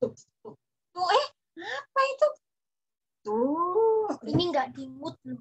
Tuh, tuh. Tuh, apa itu? Tuh, ini nggak dimut loh.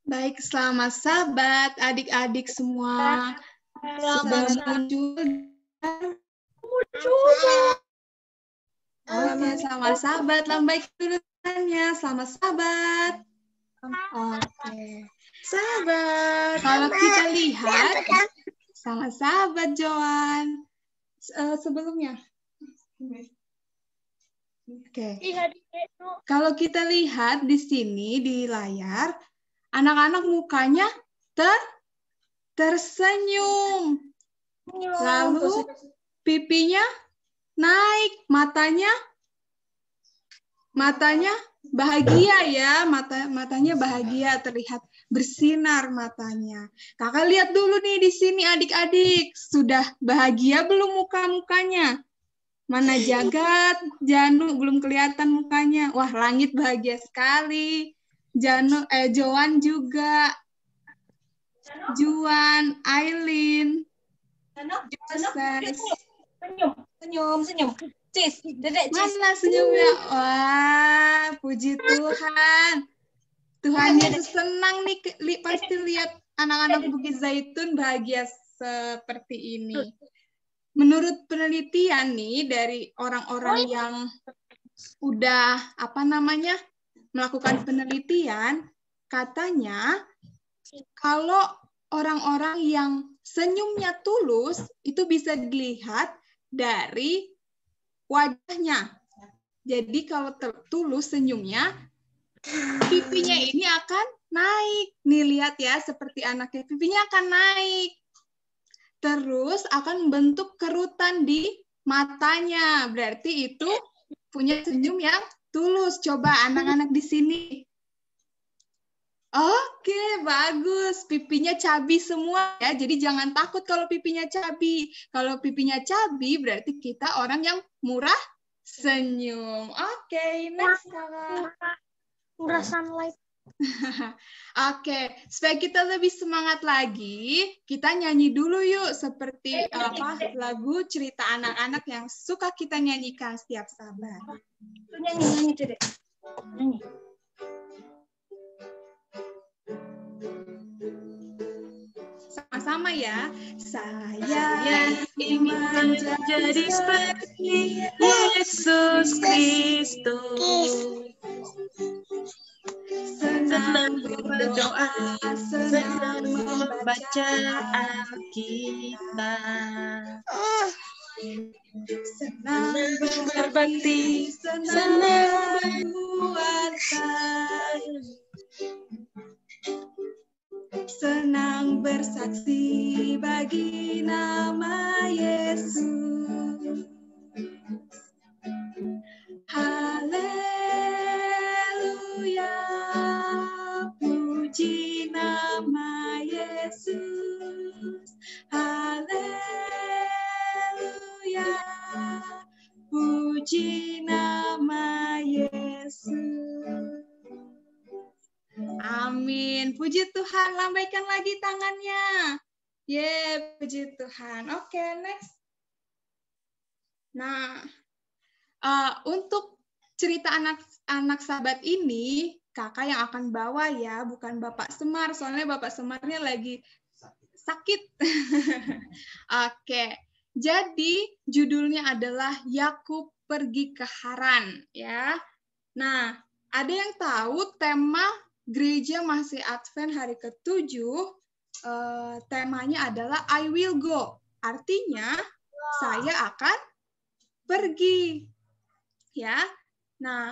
Baik, selamat sahabat, adik-adik semua. Sudah muncul. Oke, selamat sahabat. Lambai tulisannya. Selamat sahabat. Oke. Sahabat. Kalau kita lihat, selamat sahabat Joan. Sebelumnya. Oke. Kalau kita lihat di sini di layar, anak-anak mukanya tersenyum. Lalu pipinya naik, matanya bahagia ya, matanya bahagia, terlihat bersinar matanya. Kakak lihat dulu nih di sini adik-adik, sudah bahagia belum muka-mukanya? Mana Jagat, Janu belum kelihatan mukanya. Wah, Langit bahagia sekali. Joan juga. Juan, Aileen. Senyum. Cis, Dedek Cis. Mana senyumnya? Wah, puji Tuhan. Tuhan Yesus senang nih, pasti lihat anak-anak Bukit Zaitun bahagia seperti ini. Menurut penelitian nih dari orang-orang yang udah melakukan penelitian, katanya kalau orang-orang yang senyumnya tulus itu bisa dilihat dari wajahnya. Jadi kalau tulus senyumnya, pipinya ini akan naik. Nih lihat ya, seperti anaknya, pipinya akan naik. Terus akan membentuk kerutan di matanya. Berarti itu punya senyum yang tulus. Coba anak-anak di sini. Oke, bagus. Pipinya cabi semua ya. Jadi jangan takut kalau pipinya cabi. Kalau pipinya cabi berarti kita orang yang murah senyum. Oke, next kakak. Murah sunlight. Oke, supaya kita lebih semangat lagi, kita nyanyi dulu yuk seperti lagu cerita anak-anak yang suka kita nyanyikan setiap sahabat. Nyanyi Dedek. Nyanyi. Sama-sama ya. Saya ingin menjadi seperti Yesus Kristus. Senang berdoa, senang membaca Alkitab. Senang berbakti, senang berpuasa. Senang bersaksi bagi nama Yesus. Haleluya, puji nama Yesus. Haleluya, puji nama Yesus. Amin. Puji Tuhan. Lambaikan lagi tangannya. Puji Tuhan. Oke, next. Nah, untuk cerita anak-anak sahabat ini, kakak yang akan bawa ya, bukan Bapak Semar. Soalnya Bapak Semarnya lagi sakit. Oke, jadi judulnya adalah Yakub pergi ke Haran. Ya. Nah, ada yang tahu tema Gereja Mahasiswa Advent hari ke-7, temanya adalah I will go. Artinya, saya akan pergi. Ya. Nah,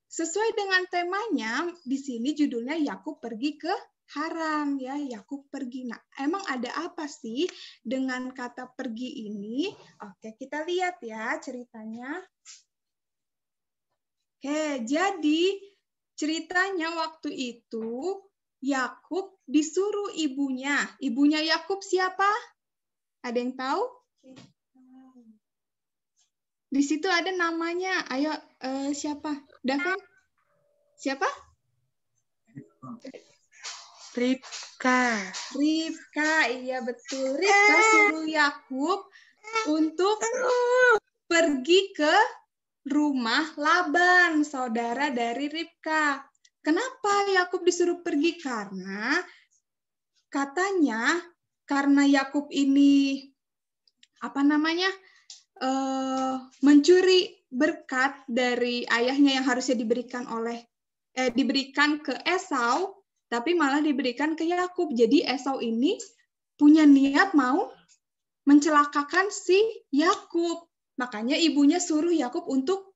sesuai dengan temanya, di sini judulnya Yakub pergi ke Haran. Ya, Yakub pergi. Nah, emang ada apa sih dengan kata pergi ini? Oke, kita lihat ya ceritanya. Oke, jadi ceritanya waktu itu Yakub disuruh ibunya. Ibunya Yakub siapa? Ada yang tahu? Di situ ada namanya. Ayo, siapa? Daven? Siapa? Ribka. Ribka, iya betul. Ribka suruh Yakub untuk pergi ke rumah Laban, saudara dari Ribka. Kenapa Yakub disuruh pergi? Karena katanya karena Yakub ini mencuri berkat dari ayahnya yang harusnya diberikan ke Esau, tapi malah diberikan ke Yakub. Jadi Esau ini punya niat mau mencelakakan si Yakub. Makanya ibunya suruh Yakub untuk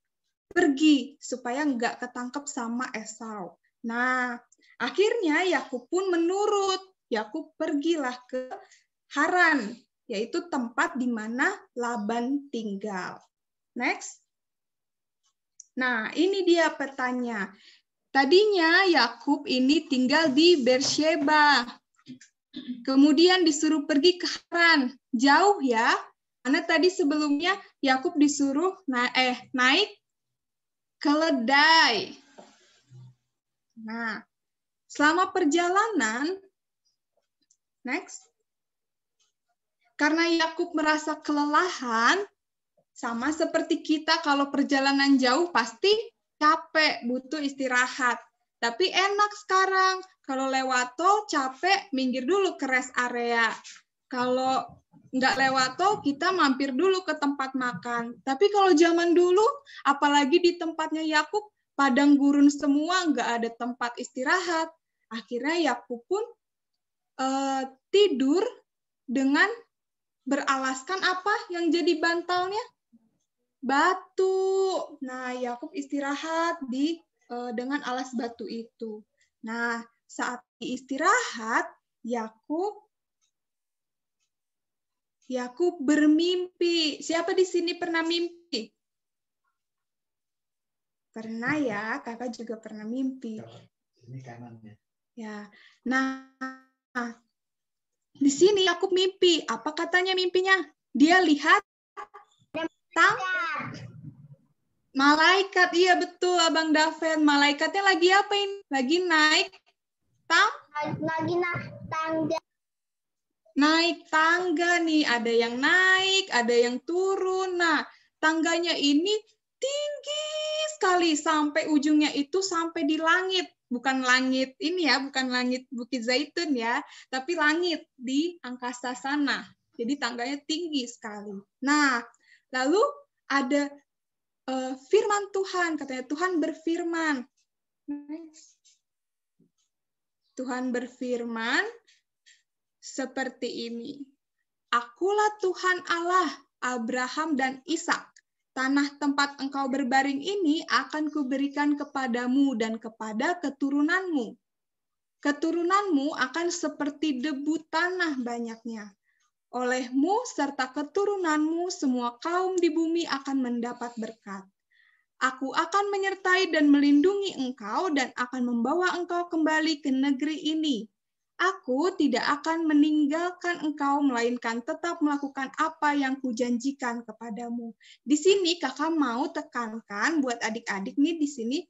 pergi supaya nggak ketangkep sama Esau. Nah, akhirnya Yakub pun menurut. Yakub pergilah ke Haran, yaitu tempat di mana Laban tinggal. Next. Nah, ini dia petanya. Tadinya Yakub ini tinggal di Beersheba. Kemudian disuruh pergi ke Haran. Jauh ya. Karena tadi sebelumnya Yakub disuruh naik keledai. Nah, selama perjalanan, next. Karena Yakub merasa kelelahan, sama seperti kita kalau perjalanan jauh pasti capek, butuh istirahat. Tapi enak sekarang, kalau lewat tol capek, minggir dulu ke rest area. Kalau nggak lewat tol, kita mampir dulu ke tempat makan. Tapi kalau zaman dulu, apalagi di tempatnya Yakub, padang gurun semua, nggak ada tempat istirahat. Akhirnya Yakub pun tidur dengan beralaskan apa yang jadi bantalnya? Batu. Nah, Yakub istirahat dengan alas batu itu. Nah, saat istirahat, Yakub bermimpi. Siapa di sini pernah mimpi? Pernah ya, kakak juga pernah mimpi. Ini kanannya. Ya. Nah, di sini Yakub mimpi. Apa katanya mimpinya? Dia lihat malaikat. Iya betul, Abang Daven. Malaikatnya lagi apa ini? Lagi naik tangga. Naik tangga nih. Ada yang naik, ada yang turun. Nah, tangganya ini tinggi sekali sampai ujungnya itu sampai di langit. Bukan langit ini ya, bukan langit Bukit Zaitun ya, tapi langit di angkasa sana. Jadi tangganya tinggi sekali. Nah, lalu ada firman Tuhan, katanya Tuhan berfirman. Tuhan berfirman seperti ini. Akulah Tuhan Allah Abraham dan Ishak. Tanah tempat engkau berbaring ini akan kuberikan kepadamu dan kepada keturunanmu. Keturunanmu akan seperti debu tanah banyaknya. Olehmu serta keturunanmu semua kaum di bumi akan mendapat berkat. Aku akan menyertai dan melindungi engkau dan akan membawa engkau kembali ke negeri ini. Aku tidak akan meninggalkan engkau, melainkan tetap melakukan apa yang kujanjikan kepadamu. Di sini kakak mau tekankan buat adik-adik nih di sini,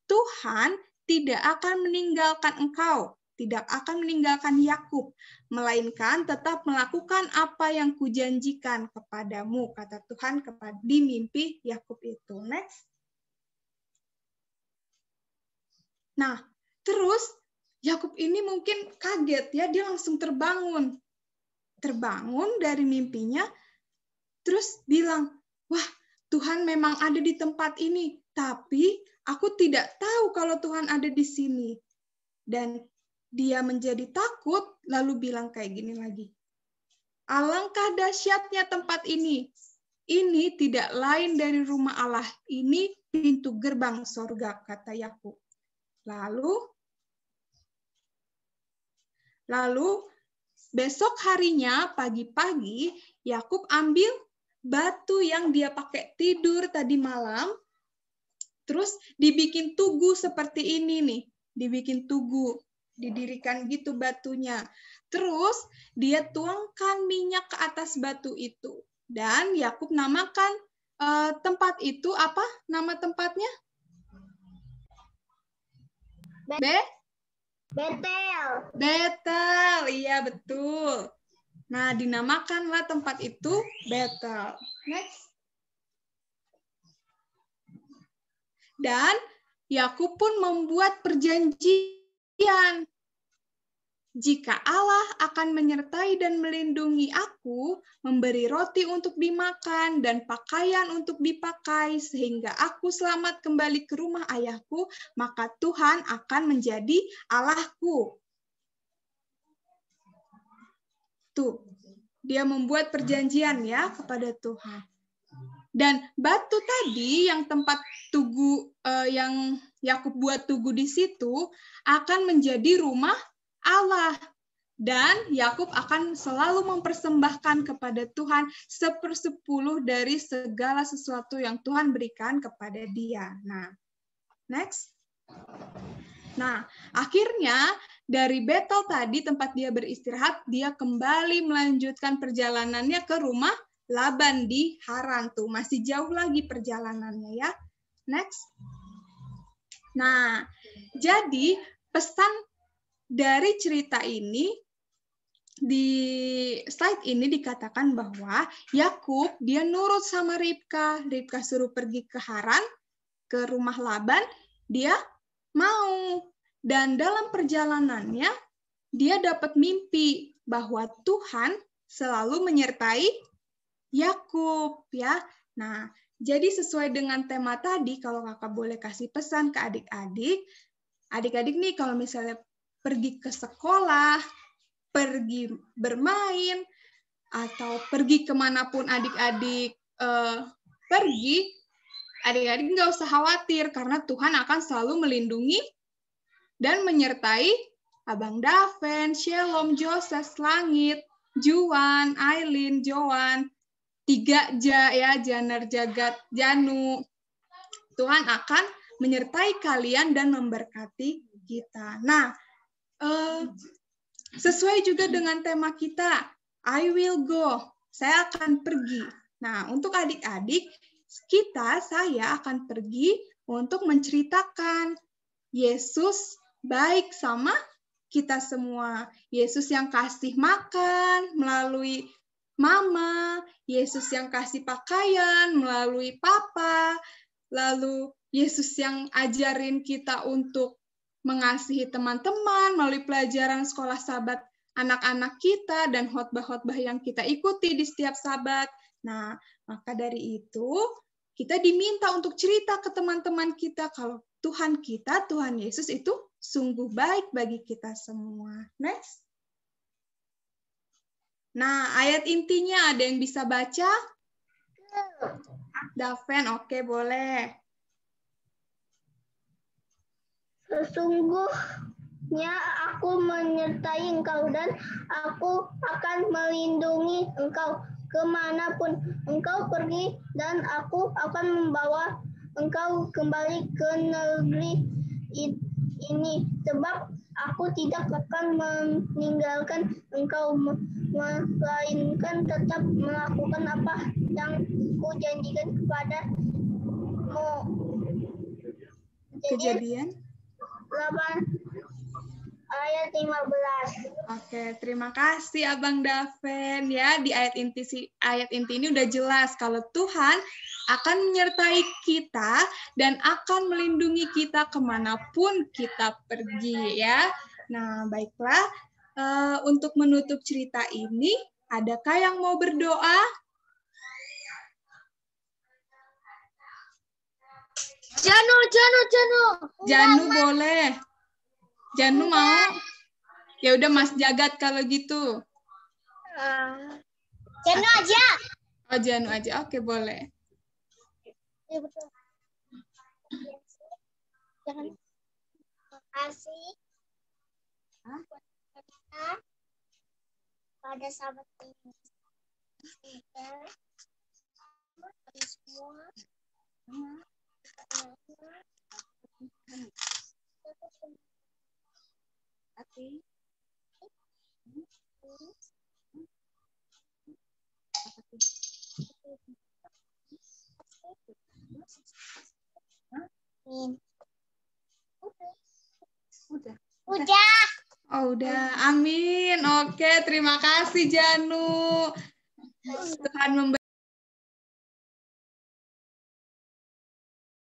Tuhan tidak akan meninggalkan engkau, tidak akan meninggalkan Yakub, melainkan tetap melakukan apa yang kujanjikan kepadamu, kata Tuhan di mimpi Yakub itu. Next. Nah, terus Yakub ini mungkin kaget ya, dia langsung terbangun dari mimpinya, terus bilang, wah Tuhan memang ada di tempat ini, tapi aku tidak tahu kalau Tuhan ada di sini. Dan dia menjadi takut, lalu bilang kayak gini lagi, alangkah dahsyatnya tempat ini tidak lain dari rumah Allah, ini pintu gerbang sorga, kata Yakub. Lalu besok harinya pagi-pagi Yakub ambil batu yang dia pakai tidur tadi malam, terus dibikin tugu seperti ini nih, dibikin tugu, didirikan gitu batunya. Terus dia tuangkan minyak ke atas batu itu, dan Yakub namakan tempat itu apa? Nama tempatnya? Betel, iya betul. Nah, dinamakanlah tempat itu Betel. Next. Dan Yakub pun membuat perjanjian. Jika Allah akan menyertai dan melindungi aku, memberi roti untuk dimakan dan pakaian untuk dipakai, sehingga aku selamat kembali ke rumah ayahku, maka Tuhan akan menjadi Allahku. Tuh, dia membuat perjanjian ya kepada Tuhan. Dan batu tadi yang tempat tugu yang Yakub buat tugu di situ akan menjadi rumah Allah. Dan Yakub akan selalu mempersembahkan kepada Tuhan 1/10 dari segala sesuatu yang Tuhan berikan kepada dia. Nah, next. Nah, akhirnya dari Betel tadi tempat dia beristirahat, dia kembali melanjutkan perjalanannya ke rumah Laban di Haran. Tuh, masih jauh lagi perjalanannya ya. Next. Nah, jadi pesan dari cerita ini, di slide ini dikatakan bahwa Yakub dia nurut sama Ribka. Ribka suruh pergi ke Haran, ke rumah Laban, dia mau. Dan dalam perjalanannya, dia dapat mimpi bahwa Tuhan selalu menyertai Yakub ya. Nah, jadi sesuai dengan tema tadi, kalau kakak boleh kasih pesan ke adik-adik, adik-adik nih kalau misalnya pergi ke sekolah, pergi bermain, atau pergi kemanapun adik-adik pergi, adik-adik nggak usah khawatir karena Tuhan akan selalu melindungi dan menyertai Abang Daven, Shalom, Joses, Langit, Juan, Aileen, Joan, 3 ya, Janar, Jagat, Janu. Tuhan akan menyertai kalian dan memberkati kita. Nah, sesuai juga dengan tema kita, I will go, saya akan pergi. Nah, untuk adik-adik, saya akan pergi untuk menceritakan Yesus baik sama kita semua. Yesus yang kasih makan melalui Mama, Yesus yang kasih pakaian melalui Papa, lalu Yesus yang ajarin kita untuk mengasihi teman-teman melalui pelajaran sekolah Sabat anak-anak kita dan khotbah-khotbah yang kita ikuti di setiap Sabat. Nah, maka dari itu kita diminta untuk cerita ke teman-teman kita kalau Tuhan kita, Tuhan Yesus itu sungguh baik bagi kita semua. Next. Nah, ayat intinya ada yang bisa baca? Daven, oke, boleh. Sesungguhnya aku menyertai engkau dan aku akan melindungi engkau kemanapun engkau pergi, dan aku akan membawa engkau kembali ke negeri ini, sebab aku tidak akan meninggalkan engkau, melainkan tetap melakukan apa yang kujanjikan kepadamu. Kejadian 8 ayat 15. Oke, terima kasih Abang Daven ya. Di ayat inti ini udah jelas kalau Tuhan akan menyertai kita dan akan melindungi kita kemanapun kita pergi ya. Nah, baiklah. Untuk menutup cerita ini, adakah yang mau berdoa? Janu boleh. Janu mau? Ya udah Mas Jagat kalau gitu. Janu aja. Oh, Janu aja. Oke, boleh. Iya betul. Jangan. Makasih. Pada sahabat ini. Semua. Udah. Oh, udah. Amin. Oke, terima kasih Janu. Tuhan memberkati.